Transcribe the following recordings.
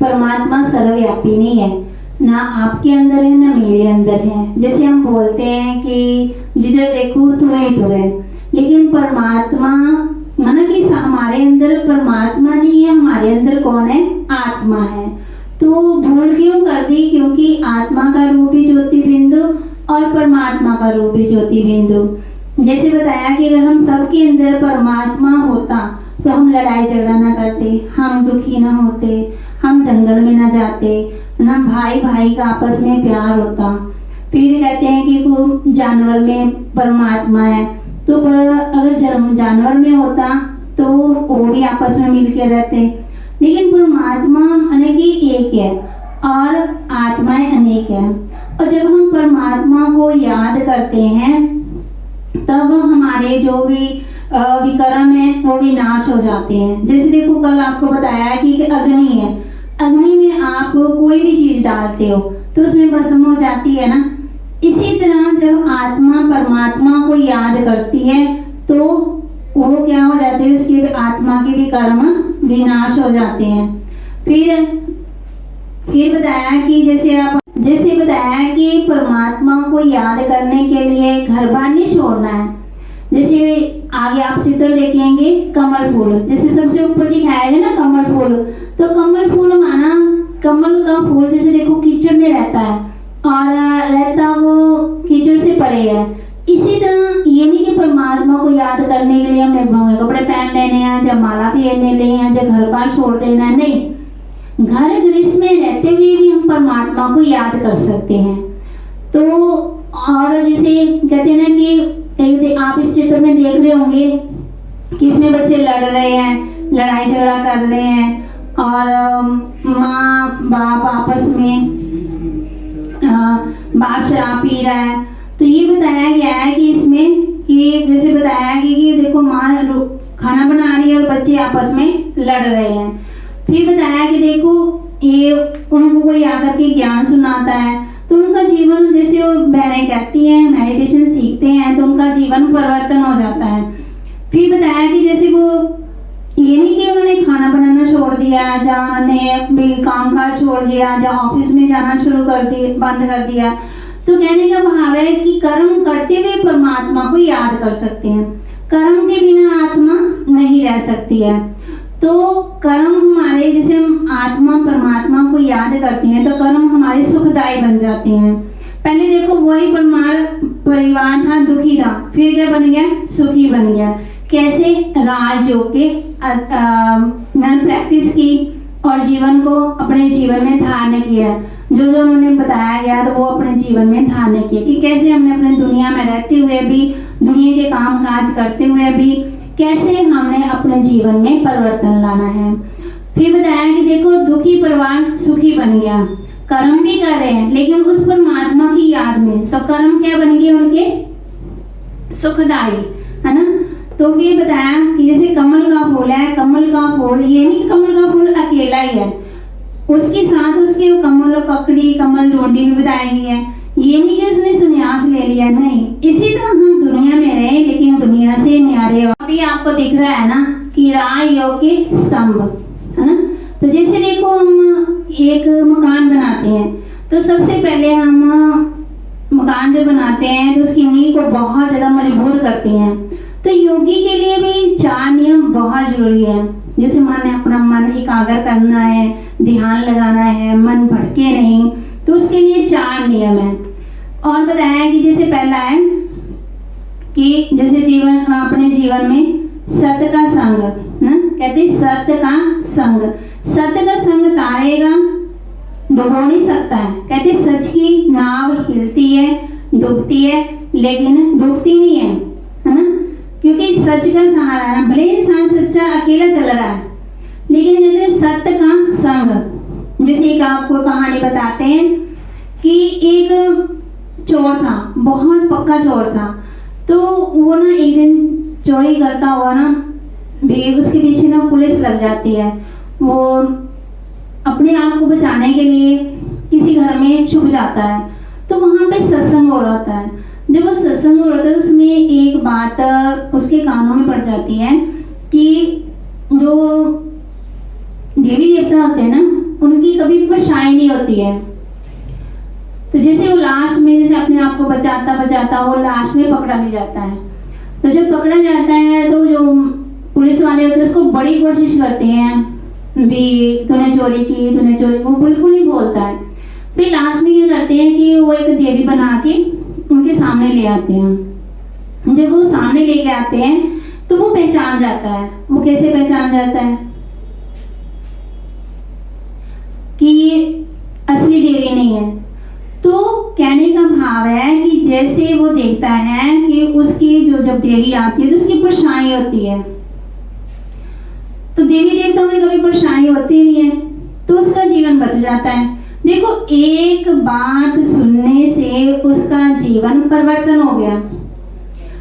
परमात्मा सर्वव्यापी नहीं है, ना आपके अंदर है ना मेरे अंदर है। जैसे हम बोलते हैं कि जिधर देखो तू ही तू है, लेकिन परमात्मा माना कि हमारे अंदर परमात्मा नहीं है, हमारे अंदर कौन है? आत्मा है। तो भूल क्यों कर दी? क्योंकि आत्मा का रूप ही ज्योति बिंदु और परमात्मा का रूप ही ज्योति बिंदु। जैसे बताया कि अगर हम सबके अंदर परमात्मा होता तो हम लड़ाई झगड़ा ना करते, हम दुखी ना होते, हम जंगल में ना जाते, ना भाई भाई का आपस में प्यार होता। फिर कहते हैं कि जानवर में परमात्मा है, तो अगर जानवर में होता तो वो भी आपस में मिलके रहते। लेकिन परमात्मा अनेक एक है और आत्माएं अनेक है, और जब हम परमात्मा को याद करते हैं तब हमारे जो भी विकर्म है वो भी नाश हो जाते हैं। जैसे देखो कल आपको बताया कि अग्नि है, अग्नि में आप कोई भी चीज डालते हो तो उसमें भस्म हो जाती है ना। इसी तरह जब आत्मा परमात्मा को याद करती है तो वो क्या हो जाते हैं, उसके आत्मा के भी कर्म विनाश हो जाते हैं। फिर बताया कि जैसे बताया कि परमात्मा को याद करने के लिए घर बार नहीं छोड़ना है। जैसे आगे आप चित्र देखेंगे कमल फूल, जैसे सबसे ऊपर दिखाया है ना कमल फूल, तो कमल फूल माना कमल का फूल जैसे देखो कीचड़ में रहता है और रहता वो कीचड़ से परे है। इसी तरह ये नहीं कि परमात्मा को याद करने के लिए हमें भगवे कपड़े पहन लेने हैं, जब माला फेरने ले हैं, जब घर बार छोड़ देना है, नहीं। घर गृहस्थ में रहते हुए भी हम परमात्मा को याद कर सकते हैं। तो और जैसे कहते हैं ना कि आप इस चित्र में देख रहे होंगे कि इसमें बच्चे लड़ रहे हैं, लड़ाई झगड़ा कर रहे हैं और माँ बाप आपस में बाप शराब पी रहा है। तो ये बताया गया है कि इसमें कि जैसे बताया गया कि देखो माँ खाना बना रही है और बच्चे आपस में लड़ रहे हैं। फिर बताया कि देखो ये उनको कोई आकर के ज्ञान सुनाता है तो उनका जीवन, जैसे वो बहनें कहती हैं मेडिटेशन सीखते हैं तो उनका जीवन परिवर्तन हो जाता है। फिर बताया कि जैसे वो ये नहीं कि उन्होंने खाना बनाना छोड़ दिया, या उन्होंने काम काज छोड़ दिया, या ऑफिस में जाना शुरू कर दिया, बंद कर दिया। तो कहने का भाव है कि कर्म करते हुए परमात्मा को याद कर सकते हैं। कर्म के बिना आत्मा नहीं रह सकती है। तो कर्म हमारे, जैसे हम आत्मा परमात्मा को याद करते हैं तो कर्म हमारे सुखदायी बन जाते हैं। पहले देखो वही परिवार था दुखी था, फिर क्या बन गया? सुखी बन गया। कैसे? राजयोग के मैंने प्रैक्टिस की और जीवन को अपने जीवन में धारण किया। जो उन्होंने बताया गया तो वो अपने जीवन में धारण किया कि कैसे हमने अपने दुनिया में रहते हुए भी, दुनिया के काम काज करते हुए भी कैसे हमने अपने जीवन में परिवर्तन लाना है। फिर बताया कि देखो दुखी परिवार सुखी बन गया, कर्म भी कर रहे हैं लेकिन उस परमात्मा की याद में, तो कर्म क्या बन गए उनके? सुखदायी, है ना। तो ये बताया कि जैसे कमल का फूल है, कमल का फूल ये नहीं कि कमल का फूल अकेला ही है, उसके साथ उसके कमल ककड़ी कमल डोंडी भी बताई गई है। ये नहीं कि उसने संन्यास ले लिया, नहीं। इसी तरह हम दुनिया में रहे लेकिन दुनिया से न्यारे। अभी आपको दिख रहा है ना कि राजयोग के स्तंभ, है ना। तो जैसे देखो हम एक मकान बनाते हैं तो सबसे पहले हम मकान जब बनाते हैं तो उसकी नींव को बहुत ज्यादा मजबूत करते हैं। तो योगी के लिए भी 4 नियम बहुत जरूरी है। जैसे अपना मन एकाग्र करना है, ध्यान लगाना है, मन भटके नहीं, तो उसके लिए 4 नियम है। और बताया कि जैसे पहला है कि जैसे अपने जीवन में सत्य का संग, कहते सत्य का संग, सत्य का संग तारेगा डुबो नहीं सकता है। कहते सच की नाव हिलती है, डूबती है लेकिन डूबती नहीं है ना, क्योंकि सच का सहारा है। भले इंसान सच्चा अकेला चल रहा है लेकिन कहते सत्य का संग। जैसे एक आपको कहानी बताते हैं कि एक चोर था, बहुत पक्का चोर था। तो वो ना एक दिन चोरी करता हुआ ना भी उसके पीछे ना पुलिस लग जाती है। वो अपने आप को बचाने के लिए किसी घर में छुप जाता है। तो वहां पे सत्संग हो रहा होता है। जब वो सत्संग हो रहा होता है उसमें एक बात उसके कानों में पड़ जाती है कि जो देवी देवता होते हैं ना, उनकी कभी परछाई नहीं होती है। तो जैसे वो लास्ट में जैसे अपने आप को बचाता बचाता वो लास्ट में पकड़ा भी जाता है। तो जब पकड़ा जाता है तो जो पुलिस वाले होते हैं उसको बड़ी कोशिश करते हैं भी तूने चोरी की, वो बिल्कुल नहीं बोलता है। फिर लास्ट में ये करते हैं कि वो एक देवी बना के उनके सामने ले आते हैं। जब वो सामने लेके आते हैं तो वो पहचान जाता है। वो कैसे पहचान जाता है कि असली देवी नहीं है। तो कहने का भाव है कि जैसे वो देखता है कि उसकी जो जब देवी आती है तो उसकी परछाई होती है, तो देवी देवताओं की कभी परछाई होती नहीं है, तो उसका जीवन बच जाता है। देखो, एक बात सुनने से उसका जीवन परिवर्तन हो गया।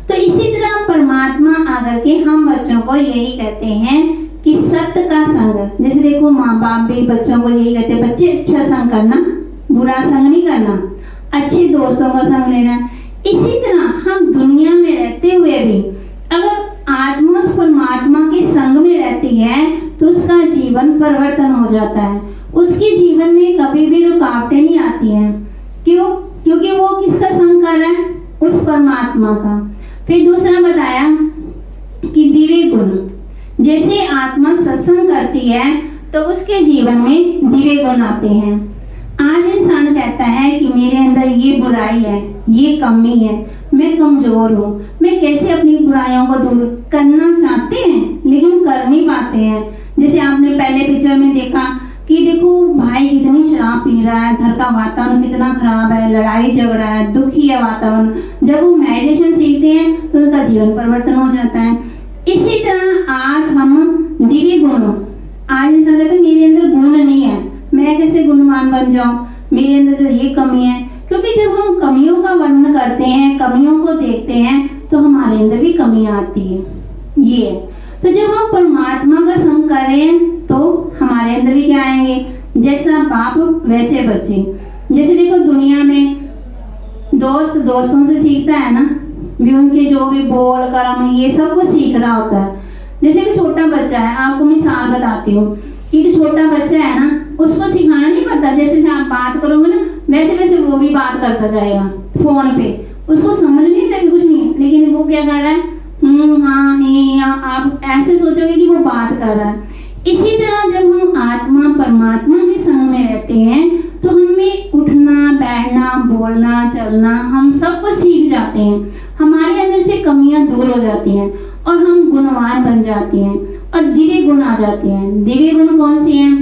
तो इसी तरह परमात्मा आकर के हम बच्चों को यही कहते हैं कि सत्य का संग। जैसे देखो, माँ बाप भी बच्चों को यही कहते हैं, बच्चे अच्छा संग करना, बुरा संग नहीं करना, अच्छे दोस्तों का संग लेना। इसी तरह हम दुनिया में रहते हुए भी अगर आत्मा उस परमात्मा के संग में रहती है तो उसका जीवन परिवर्तन हो जाता है। उसके जीवन में कभी भी रुकावटें नहीं आती हैं। क्यों? क्योंकि वो किसका संग कर रहा है? उस परमात्मा का। फिर दूसरा बताया कि दिव्य गुण। जैसे आत्मा सत्संग करती है तो उसके जीवन में दिव्य गुण आते हैं। आज इंसान कहता है कि मेरे अंदर ये बुराई है, ये कमी है, मैं कमजोर हूँ, मैं कैसे अपनी बुराइयों को दूर करना चाहते हैं लेकिन कर नहीं पाते हैं। जैसे आपने पहले पिक्चर में देखा कि देखो भाई कितनी शराब पी रहा है, घर का वातावरण कितना खराब है, लड़ाई झगड़ा है, दुखी है वातावरण। जब वो मेडिटेशन सीखते हैं तो उनका जीवन परिवर्तन हो जाता है। इसी तरह आज हम दिव्य गुण, आज इंसान कहते हैं मेरे अंदर गुण नहीं है, मैं कैसे गुणवान बन जाऊं, मेरे अंदर तो ये कमी है। क्योंकि जब हम कमियों का वर्णन करते हैं, कमियों को देखते हैं तो हमारे अंदर भी कमियां आती है। ये तो जब हम परमात्मा का संग करें तो हमारे अंदर भी क्या आएंगे? जैसा बाप वैसे बच्चे। जैसे देखो, दुनिया में दोस्त दोस्तों से सीखता है ना, भी उनके जो भी बोल कर्म ये सब कुछ सीख रहा होता है। जैसे कि छोटा बच्चा है, आपको मिसाल बताती हूँ कि जो छोटा बच्चा है ना, उसको सिखाना नहीं पड़ता। जैसे आप बात करोगे ना वैसे वैसे वो भी बात करता जाएगा फोन पे, उसको समझ नहीं लगे कुछ नहीं, लेकिन वो क्या कर रहा है, हाँ नहीं, आप ऐसे सोचोगे कि वो बात कर रहा है। इसी तरह जब हम आत्मा परमात्मा के संग में रहते हैं तो हमें उठना बैठना बोलना चलना हम सब कुछ सीख जाते हैं। हमारे अंदर से कमियां दूर हो जाती हैं और हम गुणवान बन जाते हैं और दिव्य गुण आ जाते हैं। दिव्य गुण कौन से हैं?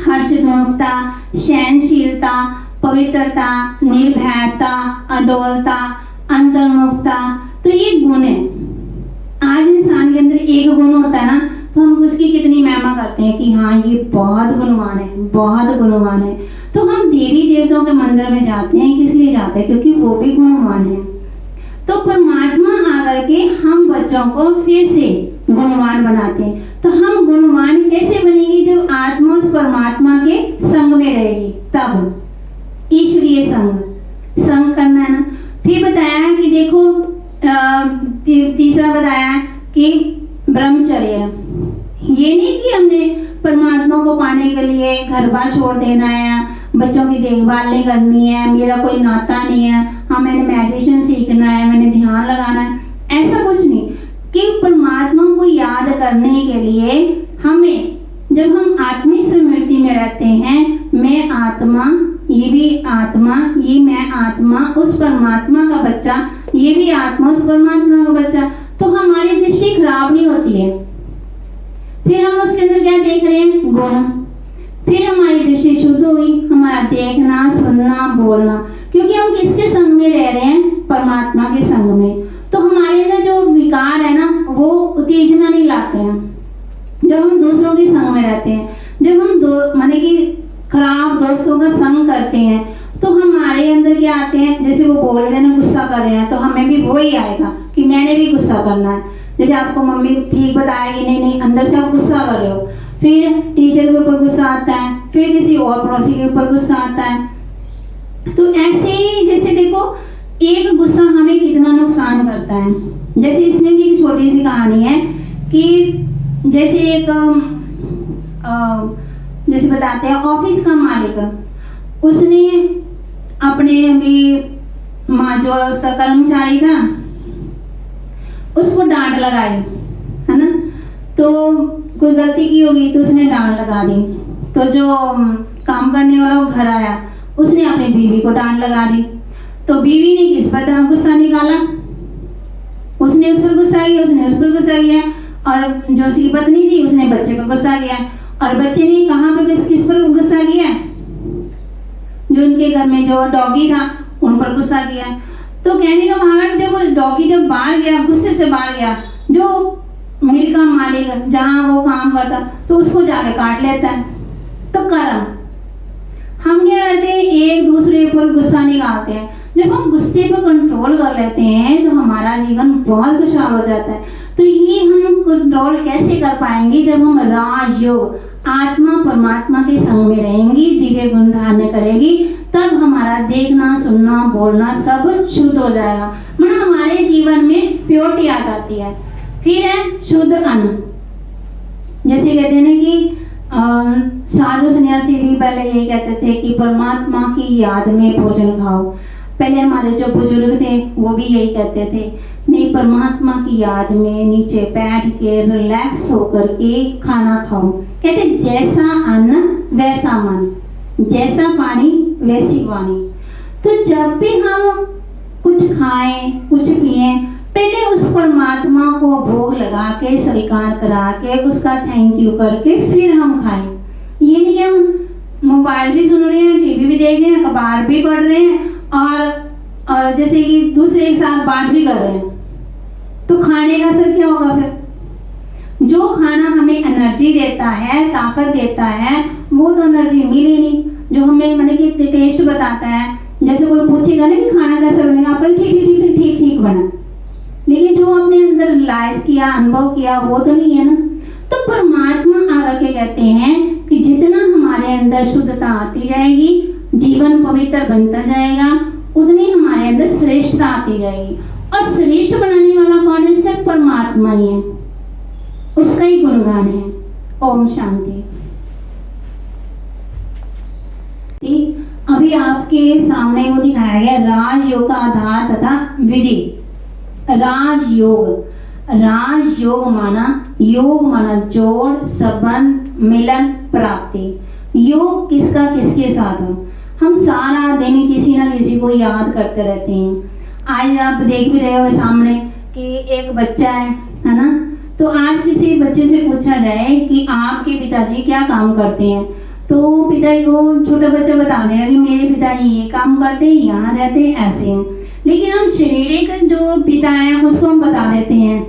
हर्षपूर्णता, सहनशीलता, पवित्रता, निर्भयता, अडोलता, अंतर्मुखता। तो ये गुण है। आज इंसान के अंदर एक गुण होता है ना तो हम उसकी कितनी महिमा करते हैं कि हाँ ये बहुत गुणवान है, बहुत गुणवान है। तो हम देवी देवताओं के मंदिर में जाते हैं, किस लिए जाते हैं? क्योंकि वो भी गुणवान है। तो परमात्मा आकर के हम बच्चों को फिर से गुणवान बनाते हैं। तो हम गुणवान कैसे बनेंगे? जब आत्मा उस परमात्मा के संग में रहेगी, तब ईश्वरीय संग करना है ना। फिर बताया कि देखो तीसरा बताया कि ब्रह्मचर्य। ये नहीं कि हमने परमात्मा को पाने के लिए घर बार छोड़ देना है, बच्चों की देखभाल नहीं करनी है, मेरा कोई नाता नहीं है, हाँ मैंने मेडिटेशन सीखना है, मैंने ध्यान लगाना है, ऐसा कुछ नहीं। कि परमात्मा को याद करने के लिए हमें, जब हम आत्मिक स्मृति में रहते हैं, मैं आत्मा, ये भी आत्मा, ये मैं आत्मा, उस परमात्मा का बच्चा, ये भी आत्मा, उस परमात्मा का बच्चा, तो हमारी दृष्टि खराब नहीं होती है। फिर हम उसके अंदर क्या देख रहे हैं? गुण। फिर हमारी दृष्टि शुद्ध हुई, हमारा देखना सुनना बोलना। क्योंकि हम किसके संग में रह रहे हैं? परमात्मा के संग में। तो हमारे अंदर जो विकार है ना वो उत्तेजना नहीं लाते हैं जब हम दूसरों के संग में रहते हैं। जब हम माने कि खराब दोस्तों का संग करते हैं तो हमारे अंदर क्या आते हैं? जैसे वो बोल रहे हैं ना, गुस्सा कर रहे हैं, तो हमें भी वो ही आएगा कि मैंने भी गुस्सा करना है। जैसे आपको मम्मी ठीक बताएगी, नहीं अंदर से आप गुस्सा कर रहे हो, फिर टीचर के ऊपर गुस्सा आता है, फिर किसी और पड़ोसी के ऊपर गुस्सा आता है। तो ऐसे ही जैसे देखो, एक गुस्सा हमें कितना नुकसान करता है। जैसे इसमें भी एक छोटी सी कहानी है कि जैसे एक जैसे बताते हैं ऑफिस का मालिक, उसने अपने अभी जो उसका कर्मचारी था उसको डांट लगाई, है ना, तो कोई गलती की होगी तो उसने डांट लगा दी। तो जो काम करने वाला वो घर आया, उसने अपनी बीवी को डांट लगा दी। तो बीवी ने किस पर गुस्सा निकाला? उसने उस पर गुस्सा किया, उसने उस पर गुस्सा किया, और जो उसकी पत्नी थी उसने बच्चे पर गुस्सा किया, और बच्चे ने कहाँ पे किस पर गुस्सा किया? जो उनके घर में जो डॉगी था उन पर गुस्सा किया। तो कहने का भाव है कि जब वो डॉगी जब बाहर गया, गुस्से से बाहर गया, जो मिल का मालिक जहाँ वो काम करता तो उसको जाके काट लेता है। तो कर्म हम क्या करते हैं, एक दूसरे पर गुस्सा निकालते हैं। जब हम गुस्से पर कंट्रोल कर लेते हैं तो हमारा जीवन बहुत खुशहाल हो जाता है। तो ये हम कंट्रोल कैसे कर पाएंगे? जब हम राजयोग, आत्मा परमात्मा के संग में रहेंगी, दिव्य गुण धारण करेगी, तब हमारा देखना, सुनना, बोलना सब शुद्ध हो जाएगा। मतलब हमारे जीवन में प्योरिटी आ जाती है। फिर है शुद्ध अन्न। जैसे कहते हैं ना कि साधु सन्यासी भी पहले यही कहते थे कि परमात्मा की याद में भोजन खाओ। पहले हमारे जो बुजुर्ग थे वो भी यही कहते थे, नहीं, परमात्मा की याद में नीचे बैठ के रिलैक्स होकर के खाना खाओ। कहते जैसा अन्न वैसा मन, जैसा पानी वैसी वाणी। तो जब भी हम कुछ खाएं, कुछ पिए, पहले उस परमात्मा को भोग लगा के, स्वीकार करा के, उसका थैंक यू करके फिर हम खाएं। ये नहीं हम मोबाइल भी सुन रहे हैं, टीवी भी देख रहे हैं, अखबार भी पढ़ रहे हैं, और जैसे कि दूसरे के साथ बात भी कर रहे हैं, तो खाने का असर क्या होगा? फिर जो खाना हमें एनर्जी देता है, ताकत देता है, वो तो एनर्जी मिली नहीं। जो हमें मतलब कि टेस्ट बताता है, जैसे कोई पूछेगा ना कि खाना कैसा बनेगा, आप ठीक ठीक ठीक ठीक ठीक बना, लेकिन जो हमने अंदर रियलाइज किया, अनुभव किया, वो तो नहीं है ना। तो परमात्मा आकर के कहते हैं कि जितना हमारे अंदर शुद्धता आती जाएगी, जीवन पवित्र बनता जाएगा, उतनी हमारे अंदर श्रेष्ठता आती जाएगी। और श्रेष्ठ बनाने वाला कौन है? सिर्फ परमात्मा ही है, उसका ही गुणगान है। ओम शांति। अभी आपके सामने वो दिखाया गया राजयोग का आधार तथा विधि। राजयोग, राजयोग माना, योग माना जोड़, संबंध, मिलन, प्राप्ति। योग किसका किसके साथ हो? हम सारा दिन किसी ना किसी को याद करते रहते हैं। आज आप देख भी रहे हो सामने कि एक बच्चा है ना, तो आज किसी बच्चे से पूछा जाए कि आपके पिताजी क्या काम करते हैं, तो पिताजी को छोटा बच्चा बता देगा कि मेरे पिताजी ये काम करते हैं, यहाँ रहते हैं, ऐसे हैं। लेकिन हम शारीरिक जो पिता है उसको हम बता देते हैं,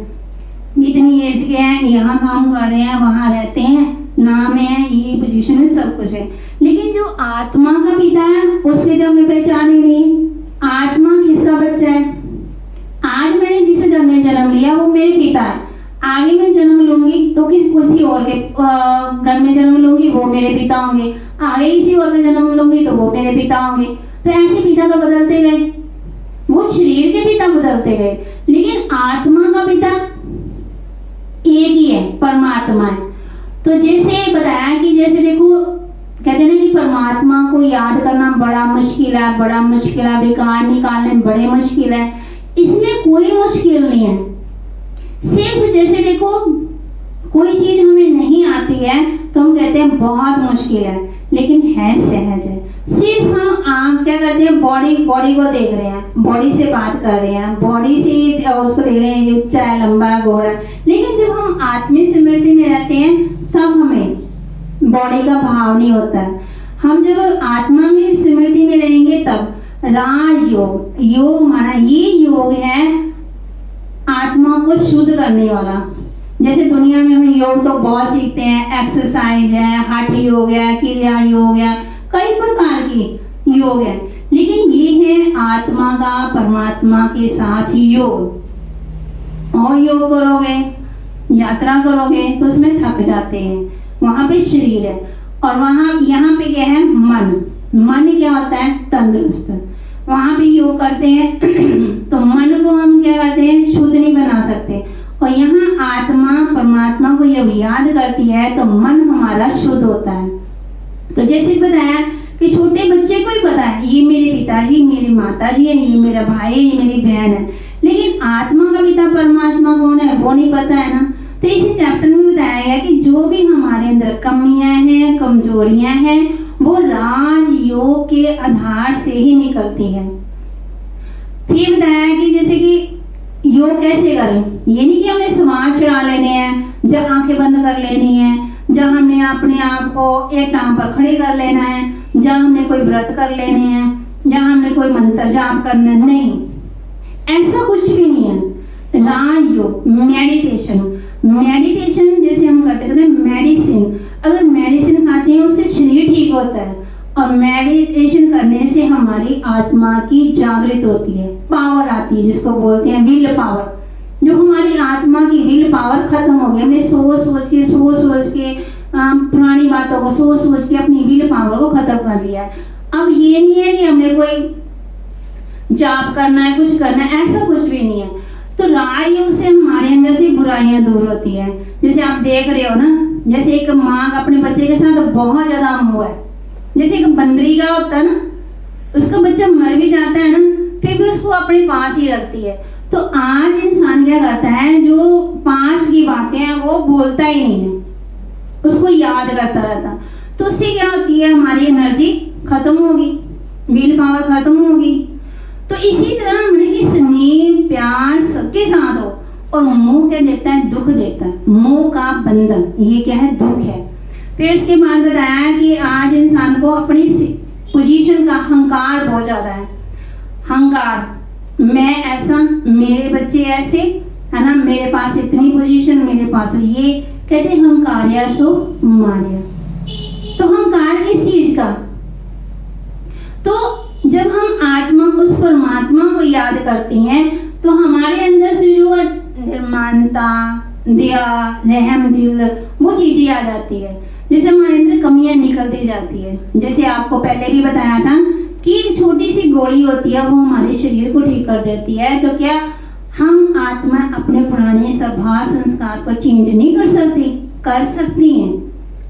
इतनी एज के हैं, यहाँ काम कर रहे हैं, वहाँ रहते हैं, नाम है, ये पोजीशन है, सब कुछ है। लेकिन जो आत्मा का पिता है उसकी तो हमें पहचान ही नहीं। आत्मा किसका बच्चा है? आज मैंने जिस घर में जन्म लिया वो मेरे पिता है, आगे मैं जन्म लूंगी तो किसी और के घर में जन्म लूंगी, वो मेरे पिता होंगे, आगे किसी और में जन्म लूंगी तो वो मेरे पिता होंगे। तो ऐसे पिता तो बदलते गए, वो शरीर के पिता बदलते गए, लेकिन आत्मा का पिता एक ही है, परमात्मा है। तो जैसे बताया कि जैसे देखो कहते हैं ना कि परमात्मा को याद करना बड़ा मुश्किल है, बड़ा मुश्किल है, विकार निकालने बड़े मुश्किल है। इसमें कोई मुश्किल नहीं है। सिर्फ जैसे देखो कोई चीज हमें नहीं आती है तो हम कहते हैं बहुत मुश्किल है, लेकिन है सहज है। सिर्फ हम क्या करते हैं, बॉडी को देख रहे हैं, बॉडी से बात कर रहे हैं, बॉडी से उसको देख रहे हैं, ऊंचा है, लंबा है, गोरा। लेकिन जब हम आत्मिक स्मृति में रहते हैं तब हमें बॉडी का भाव नहीं होता है। हम जब आत्मा में स्मृति में रहेंगे तब राजयोग, योग माना ये योग है आत्मा को शुद्ध करने वाला। जैसे दुनिया में हम योग तो बहुत सीखते हैं, एक्सरसाइज है, हठ योग है, क्रिया योग है, कई प्रकार की योग है, लेकिन ये है आत्मा का परमात्मा के साथ योग। और योग करोगे, यात्रा करोगे तो उसमें थक जाते हैं, वहां पे शरीर है, और वहां यहाँ पे क्या है, मन। मन क्या होता है, तंदुरुस्त। वहां पे योग करते हैं तो मन को हम क्या करते हैं, शुद्ध नहीं बना सकते। और यहाँ आत्मा परमात्मा को जब याद करती है तो मन हमारा शुद्ध होता है। तो जैसे बताया कि छोटे बच्चे को ही पता है ये मेरे पिताजी, मेरी माताजी है, ये मेरा भाई है, ये मेरी बहन है, लेकिन आत्मा का पिता परमात्मा कौन है वो नहीं पता है ना। तो इसी चैप्टर में बताया गया कि जो भी हमारे अंदर कमियां हैं, कमजोरियां हैं, वो राजयोग के आधार से ही निकलती है। फिर बताया कि जैसे कि योग कैसे करें, ये नहीं कि हमने समाज चढ़ा लेने हैं, जब आंखें बंद कर लेनी है, जब हमने अपने आप को एक टांग पर खड़े कर लेना है, जब हमने कोई व्रत कर लेने हैं, जब हमने कोई मंत्र जाप करना है, नहीं, ऐसा कुछ भी नहीं है। राजयोग मेडिटेशन जैसे हम करते हैं मेडिसिन, अगर मेडिसिन खाते हैं उससे शरीर ठीक होता है, और मेडिटेशन करने से हमारी आत्मा की जागृत होती है, पावर आती है, जिसको बोलते हैं विल पावर। जो हमारी आत्मा की विल पावर खत्म हो गई, हमने सोच सोच के पुरानी बातों को सोच के अपनी विल पावर को खत्म कर लिया है। अब ये नहीं है कि हमने कोई जाप करना है, कुछ करना है, ऐसा कुछ भी नहीं है। तो राजयोग से हमारे अंदर से बुराइयां दूर होती है। जैसे आप देख रहे हो ना, जैसे एक माँ का अपने बच्चे के साथ बहुत ज्यादा मोह है, जैसे एक बंदरी का होता है ना, उसका बच्चा मर भी जाता है ना, फिर भी उसको अपने पास ही रखती है। तो आज इंसान क्या करता है, जो पास्ट की बातें हैं वो बोलता ही नहीं है, उसको याद करता रहता। तो उससे क्या होती है, हमारी एनर्जी खत्म होगी, विल पावर खत्म होगी। तो इसी तरह हमने कि स्नेह प्यार सबके साथ हो, और मोह क्या देता है, दुख देता है, मोह का बंधन, ये क्या है, दुख है। फिर इसके बाद बताया कि आज इंसान को अपनी पोजीशन का अहंकार बहुत ज्यादा है। अहंकार, मैं ऐसा, मेरे बच्चे ऐसे, है ना, मेरे पास इतनी पोजीशन, मेरे पास ये, कहते अहंकार सो मारिया। तो अहंकार किस चीज का, तो जब हम आत्मा उस परमात्मा को याद करते हैं तो हमारे अंदर से जो निर्मानता, दया, रहम दिल, वो चीजें आ जाती है, जैसे हमारे अंदर कमियां निकलती जाती है। जैसे आपको पहले भी बताया था कि एक छोटी सी गोली होती है, वो हमारे शरीर को ठीक कर देती है। तो क्या हम आत्मा अपने पुराने स्वभाव संस्कार को चेंज नहीं कर सकती? कर सकती हैं।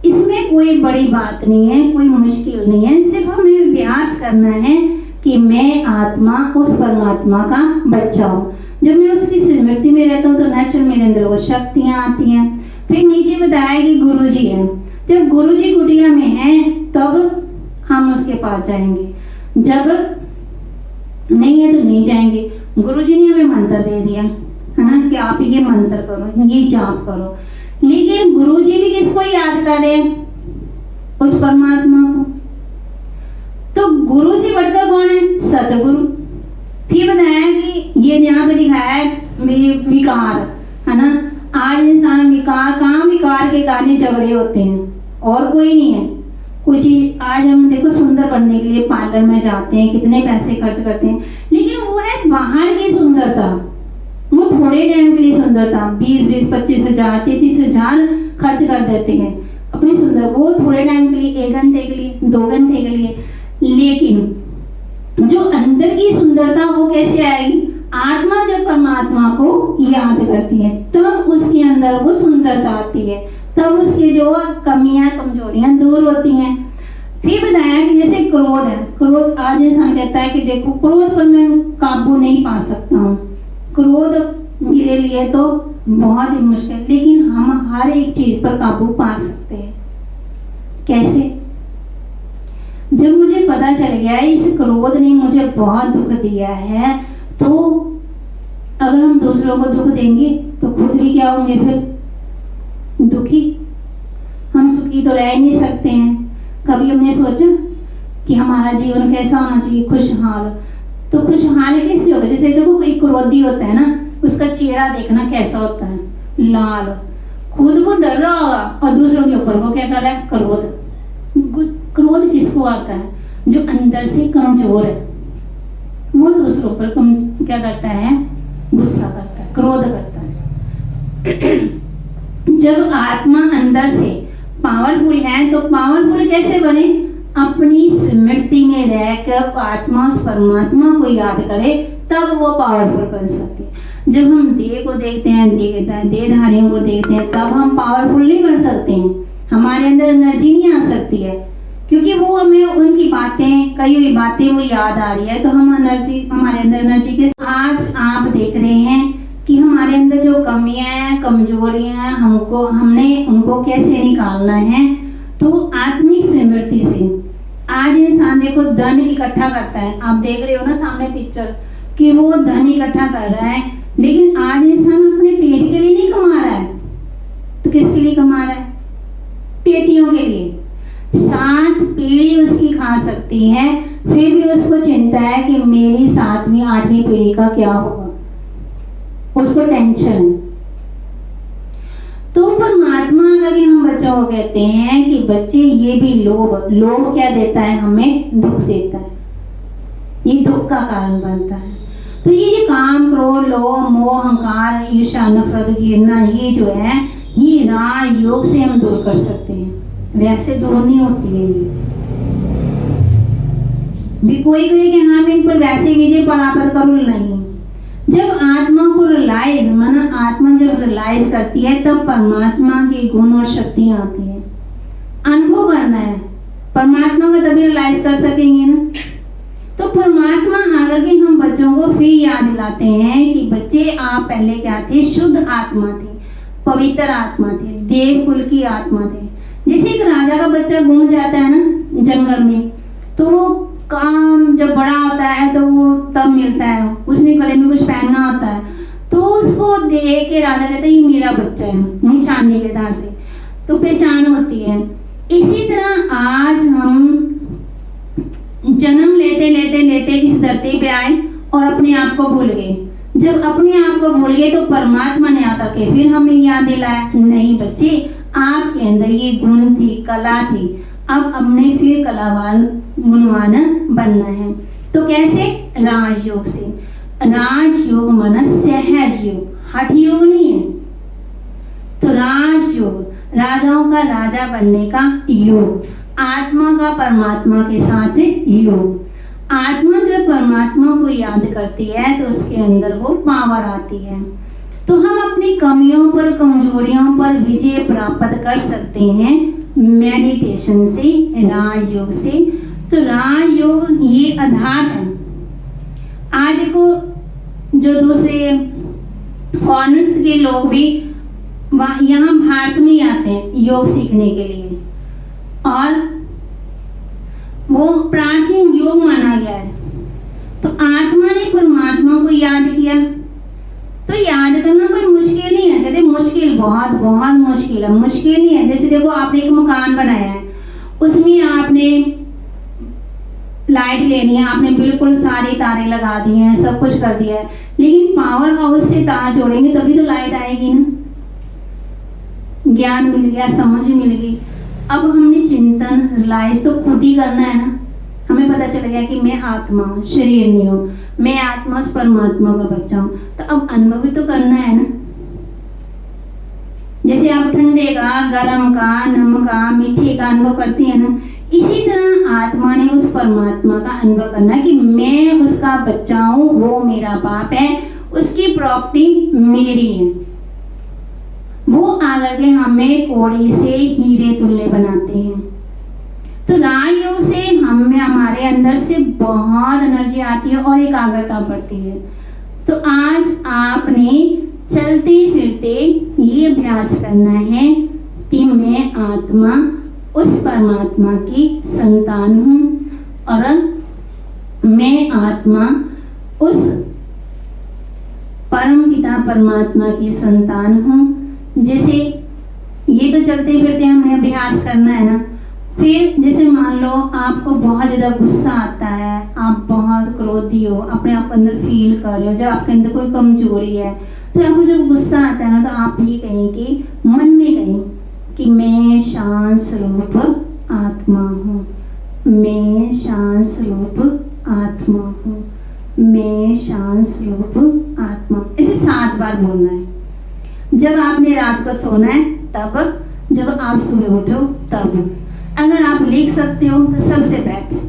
इसमें कोई बड़ी बात नहीं है, कोई मुश्किल नहीं है, सिर्फ हमें अभ्यास करना है कि मैं आत्मा उस परमात्मा का बच्चा हूँ। जब मैं उसकी स्मृति में रहता हूँ तो नेचुरल मेरे अंदर वो शक्तियाँ आती हैं। फिर नीचे बताया कि गुरु जी है, जब गुरु जी कुटिया में हैं तब हम उसके पास जाएंगे, जब नहीं है तो नहीं जाएंगे। गुरु जी ने हमें मंत्र दे दिया है ना कि आप ये मंत्र करो, ये जाप करो, लेकिन गुरु जी भी किसको याद करें? उस परमात्मा को। तो गुरु से बढ़कर कौन है? सतगुरु। फिर बताया कि ये यहाँ पे दिखाया है विकार, है ना। आज इंसान विकार, काम विकार के कारण झगड़े होते हैं, और कोई नहीं है। कोई चीज आज हम देखो सुंदर बनने के लिए पार्लर में जाते हैं, कितने पैसे खर्च करते हैं, लेकिन वो है बाहर की सुंदरता, वो थोड़े टाइम के लिए सुंदरता, 20-20, 25,000, 33,000 खर्च कर देते हैं अपनी सुंदर, वो थोड़े टाइम के लिए, 1 घंटे के लिए, 2 घंटे के लिए। लेकिन जो अंदर की सुंदरता वो कैसे आएगी? आत्मा जब परमात्मा को याद करती है तब उसके अंदर वो सुंदरता आती है, तब उसकी जो कमियां कमजोरियां दूर होती हैं। फिर बताया कि जैसे क्रोध है, क्रोध आज इंसान कहता है कि देखो क्रोध पर मैं काबू नहीं पा सकता हूँ, क्रोध मेरे लिए तो बहुत ही मुश्किल, लेकिन हम हर एक चीज पर काबू पा सकते हैं। कैसे? जब मुझे पता चल गया इस क्रोध ने मुझे बहुत दुख दिया है, तो अगर हम दूसरों को दुख देंगे तो खुद भी क्या होंगे? फिर दुखी। हम सुखी तो रह नहीं सकते हैं। कभी हमने सोचा कि हमारा जीवन कैसा होना चाहिए? खुशहाल। तो खुशहाल कैसे होगा? जैसे देखो कोई क्रोधी होता है ना, उसका चेहरा देखना कैसा होता है? लाल। खुद को डर रहा होगा और दूसरों के ऊपर वो क्या कर रहा है? क्रोध। क्रोध किसको आता है? जो अंदर से कमजोर है, वो दूसरों पर क्या करता है? गुस्सा करता है, क्रोध करता है। जब आत्मा अंदर से पावरफुल है तो पावरफुल कैसे बने? अपनी स्मृति में रहकर आत्मा उस परमात्मा को याद करे, तब वो पावरफुल बन सकती है। जब हम देह को देखते हैं, देहधारियों को देखते हैं, तब हम पावरफुल नहीं बन सकते हैं, हमारे अंदर एनर्जी नहीं आ सकती है। क्योंकि वो हमें उनकी बातें, कई हुई बातें वो याद आ रही है, तो हम एनर्जी, हमारे अंदर एनर्जी के, आज आप देख रहे हैं कि हमारे अंदर जो कमियां हैं, कमजोरियां हैं, हमने उनको कैसे निकालना है। तो आत्मिक स्मृति से आज इंसान देखो धन इकट्ठा करता है, आप देख रहे हो ना सामने पिक्चर कि वो धन इकट्ठा कर रहा है, लेकिन आज इंसान अपने पेट के लिए नहीं कमा रहा है, तो किसके लिए कमा रहा है? पेटियों के लिए। 7 पीढ़ी उसकी खा सकती है, फिर भी उसको चिंता है कि मेरी 7वीं 8वीं पीढ़ी का क्या होगा, उसको टेंशन। तो परमात्मा अगर हम बच्चों को कहते हैं कि बच्चे ये भी लोभ क्या देता है? हमें दुख देता है, ये दुख का कारण बनता है। तो ये काम, क्रोध, लोभ, मोह, अहंकार, ईर्ष्या, नफरत, घृणा, ये जो है ये राजयोग से हम दूर कर सकते हैं, वैसे दूर नहीं होती है ये भी। कोई कहे कि हाँ मैं इन पर वैसे विजय प्राप्त करूँ, नहीं। जब आत्मा को रियलाइज, माना आत्मा जब रियलाइज करती है तब परमात्मा के गुण और शक्तियां आती है। अनुभव करना है परमात्मा को, तभी रियलाइज कर सकेंगे ना। तो परमात्मा आकर के हम बच्चों को फिर याद दिलाते हैं कि बच्चे आप पहले क्या थे? शुद्ध आत्मा थे, पवित्र आत्मा थे, देव कुल की आत्मा थे। जैसे एक राजा का बच्चा घूम जाता है ना जंगल में, तो वो काम जब बड़ा होता है तो वो तब मिलता है, उसने गले में कुछ पहनना होता है, तो उसको देख के राजा कहता है ये मेरा बच्चा है, निशानी के आधार से तो पहचान होती है। इसी तरह आज हम जन्म लेते लेते लेते इस धरती पे आए और अपने आप को भूल गए। जब अपने आप को भूल गए तो परमात्मा ने आकर के फिर हमें याद दिलाया, नहीं बच्चे आपके अंदर ये गुण थी, कला थी, अब अपने फिर कलावान गुणवान बनना है। तो कैसे? राजयोग से। राजयोग माना सहज योग, हठ योग नहीं है। तो राजयोग, राजाओं का राजा बनने का योग, आत्मा का परमात्मा के साथ योग। आत्मा जब परमात्मा को याद करती है तो उसके अंदर वो पावर आती है। तो हम अपनी कमियों पर, कमजोरियों पर विजय प्राप्त कर सकते हैं मेडिटेशन से, राजयोग से। तो राजयोग ये आधार है। आज देखो जो दूसरे फॉरेनर्स के लोग भी यहाँ भारत में आते हैं योग सीखने के लिए, और वो प्राचीन योग माना गया है। तो आत्मा ने परमात्मा को याद किया, तो याद करना कोई मुश्किल नहीं है। कहते मुश्किल, बहुत बहुत मुश्किल है, मुश्किल नहीं है। जैसे देखो आपने एक मकान बनाया है, उसमें आपने लाइट लेनी है, आपने बिल्कुल सारे तारे लगा दिए हैं, सब कुछ कर दिया है, लेकिन पावर हाउस से तार जोड़ेंगे तभी तो लाइट आएगी ना। ज्ञान मिल गया, समझ मिल गई, अब हमने चिंतन रियलाइज तो खुद ही करना है ना। हमें पता चल गया कि मैं आत्मा हूँ, शरीर नहीं हूँ, मैं आत्मा उस परमात्मा का बच्चा हूँ, तो अब अनुभव भी तो करना है ना। जैसे आप ठंडे का, गर्म का, नमक का, मीठे का अनुभव करती है ना, इसी तरह आत्मा ने उस परमात्मा का अनुभव करना कि मैं उसका बच्चा हूँ, वो मेरा बाप है, उसकी प्रॉपर्टी मेरी है। वो आकर के हमें कौड़ी से हीरे तुल्य बनाते हैं। तो राजयोग से हमें, हमारे अंदर से बहुत एनर्जी आती है और एकाग्रता बढ़ती है। तो आज आपने चलते फिरते ये अभ्यास करना है कि मैं आत्मा उस परमात्मा की संतान हूँ, और मैं आत्मा उस परम पिता परमात्मा की संतान हूँ। जैसे ये तो चलते फिरते हमें अभ्यास करना है ना। फिर जैसे मान लो आपको बहुत ज़्यादा गुस्सा आता है, आप बहुत क्रोधी हो, अपने आप अंदर फील कर रहे हो, जब आपके अंदर कोई कमजोरी है, तो आपको जब गुस्सा आता है ना, तो आप ये कहें कि मन में कहें कि मैं शांत स्वरूप आत्मा हूँ, मैं शांत स्वरूप आत्मा हूँ, मैं शांत स्वरूप आत्मा। इसे 7 बार बोलना है। जब आपने रात को सोना है तब, जब आप सुबह उठो तब। अगर आप लिख सकते हो तो सबसे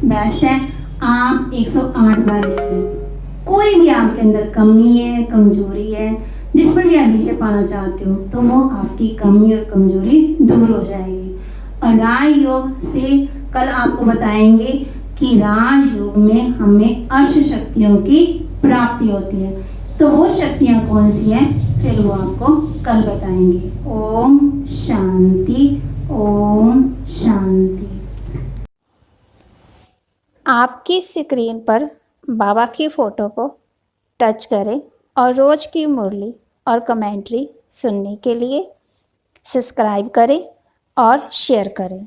बेस्ट है आप 108 बार लिखें। कोई भी आपके अंदर कमी है, कमजोरी है, जिस पर भी आप विजय पाना चाहते हो, तो वो आपकी कमी और कमजोरी दूर हो जाएगी। और राजयोग से कल आपको बताएंगे कि राजयोग में हमें अर्श शक्तियों की प्राप्ति होती है। तो वो शक्तियाँ कौन सी हैं, फिर वो आपको कल बताएंगे। ओम शांति, ओम शांति। आपकी स्क्रीन पर बाबा की फ़ोटो को टच करें और रोज़ की मुरली और कमेंट्री सुनने के लिए सब्सक्राइब करें और शेयर करें।